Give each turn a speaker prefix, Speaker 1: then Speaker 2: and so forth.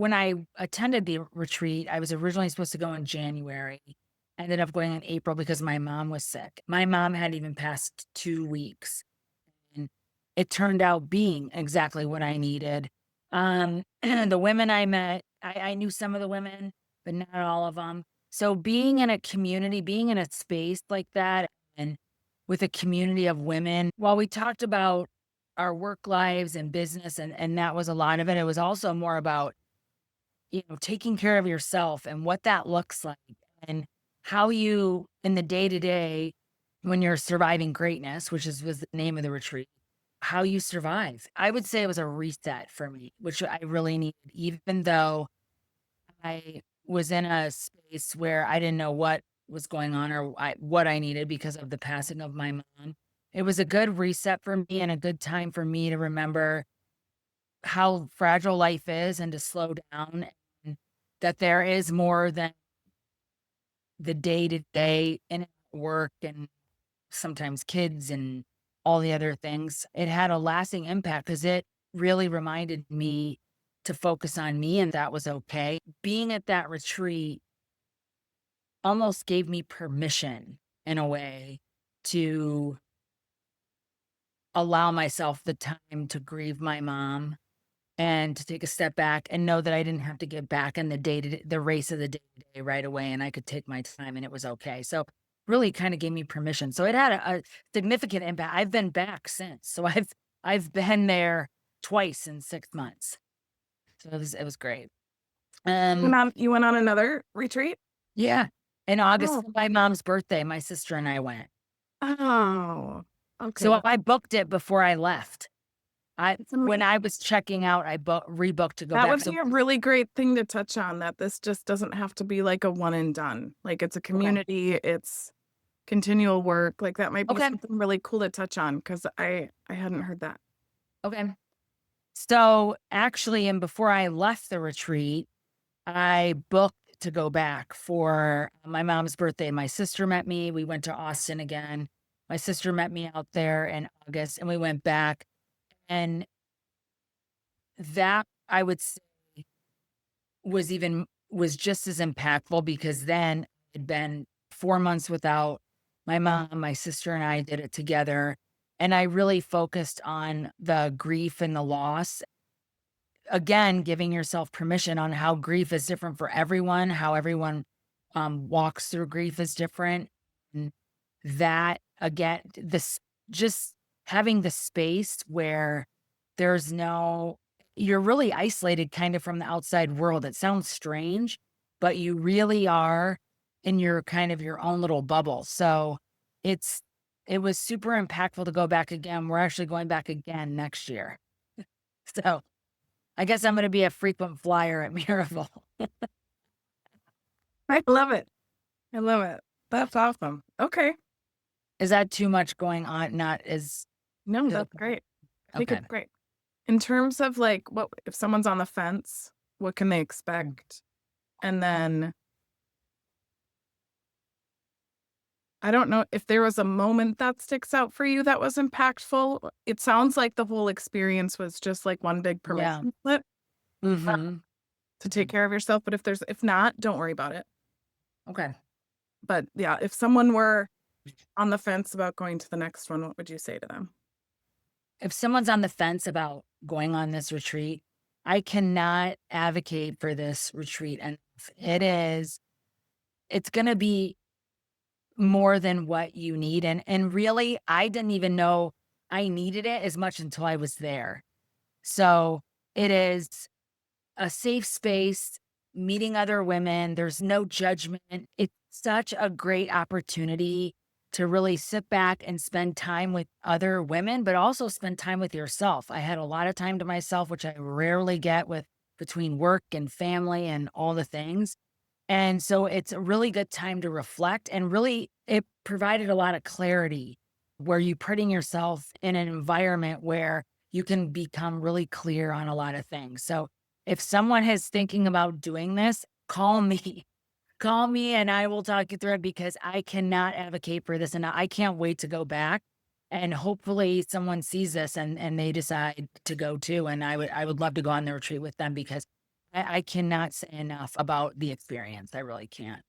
Speaker 1: when I attended the retreat, I was originally supposed to go in January. I ended up going in April because my mom was sick. My mom had even passed 2 weeks, and it turned out being exactly what I needed. The women I met, I knew some of the women, but not all of them. So being in a community, being in a space like that and with a community of women, while we talked about our work lives and business and that was a lot of it, it was also more about, taking care of yourself and what that looks like and how you in the day to day when you're surviving greatness, which was the name of the retreat, how you survive. I would say it was a reset for me, which I really needed, even though I was in a space where I didn't know what was going on or what I needed because of the passing of my mom. It was a good reset for me and a good time for me to remember how fragile life is and to slow down and that there is more than the day to day in work and sometimes kids and all the other things. It had a lasting impact because it really reminded me to focus on me, and that was okay. Being at that retreat almost gave me permission in a way to allow myself the time to grieve my mom and to take a step back and know that I didn't have to get back in the race of the day to day right away, and I could take my time and it was okay. So really kind of gave me permission. So it had a significant impact. I've been back since. So I've been there twice in 6 months. So it was great. Um
Speaker 2: You went on another retreat?
Speaker 1: yeah. In August
Speaker 2: Oh.
Speaker 1: for my mom's birthday, my sister and I went.
Speaker 2: Oh, okay,
Speaker 1: So I booked it before I left. I
Speaker 2: that's
Speaker 1: When
Speaker 2: amazing.
Speaker 1: I was checking out, I rebooked to go
Speaker 2: That
Speaker 1: back.
Speaker 2: would
Speaker 1: So
Speaker 2: be a really great thing to touch on, that this just doesn't have to be like a one and done. Like, it's a
Speaker 1: okay.
Speaker 2: community, it's continual work, like, that might be
Speaker 1: Okay.
Speaker 2: something really cool to touch on because I hadn't heard that.
Speaker 1: Okay. So actually, and before I left the retreat, I booked to go back for my mom's birthday. My sister met me. We went to Austin again. My sister met me out there in August and we went back. And that I would say was just as impactful because then it'd been 4 months without my mom, my sister and I did it together. And I really focused on the grief and the loss. Again, giving yourself permission on how grief is different for everyone, how everyone, walks through grief is different, and that again, this just having the space where there's no you're really isolated kind of from the outside world. It sounds strange, but you really are in your kind of your own little bubble. So, it's it was super impactful to go back again. We're actually going back again next year. So I guess I'm gonna be a frequent flyer at Miraval.
Speaker 2: I love it. I love it. That's awesome. Okay.
Speaker 1: Is that too much going on? Not as
Speaker 2: No,
Speaker 1: to the
Speaker 2: that's
Speaker 1: point?
Speaker 2: great. I think
Speaker 1: Okay.
Speaker 2: it's great. In terms of, like, what if someone's on the fence, what can they
Speaker 1: Mm.
Speaker 2: expect? And then I don't know if there was a moment that sticks out for you that was impactful. It sounds like the whole experience was just like one big
Speaker 1: Yeah.
Speaker 2: permission slip
Speaker 1: Mhm.
Speaker 2: to take care of yourself, but if not, don't worry about it.
Speaker 1: Okay.
Speaker 2: But yeah, if someone were on the fence about going to the next one, what would you say to them?
Speaker 1: If someone's on the fence about going on this retreat, I cannot advocate for this retreat enough. It's gonna be more than what you need, and really, I didn't even know I needed it as much until I was there. So, it is a safe space, meeting other women. There's no judgment. It's such a great opportunity to really sit back and spend time with other women, but also spend time with yourself. I had a lot of time to myself, which I rarely get with between work and family and all the things. And so it's a really good time to reflect and really it provided a lot of clarity where you putting yourself in an environment where you can become really clear on a lot of things. So if someone is thinking about doing this, call me. Call me and I will talk you through it because I cannot advocate for this and I can't wait to go back. And hopefully someone sees this and they decide to go too. And I would love to go on the retreat with them because I cannot say enough about the experience. I really can't.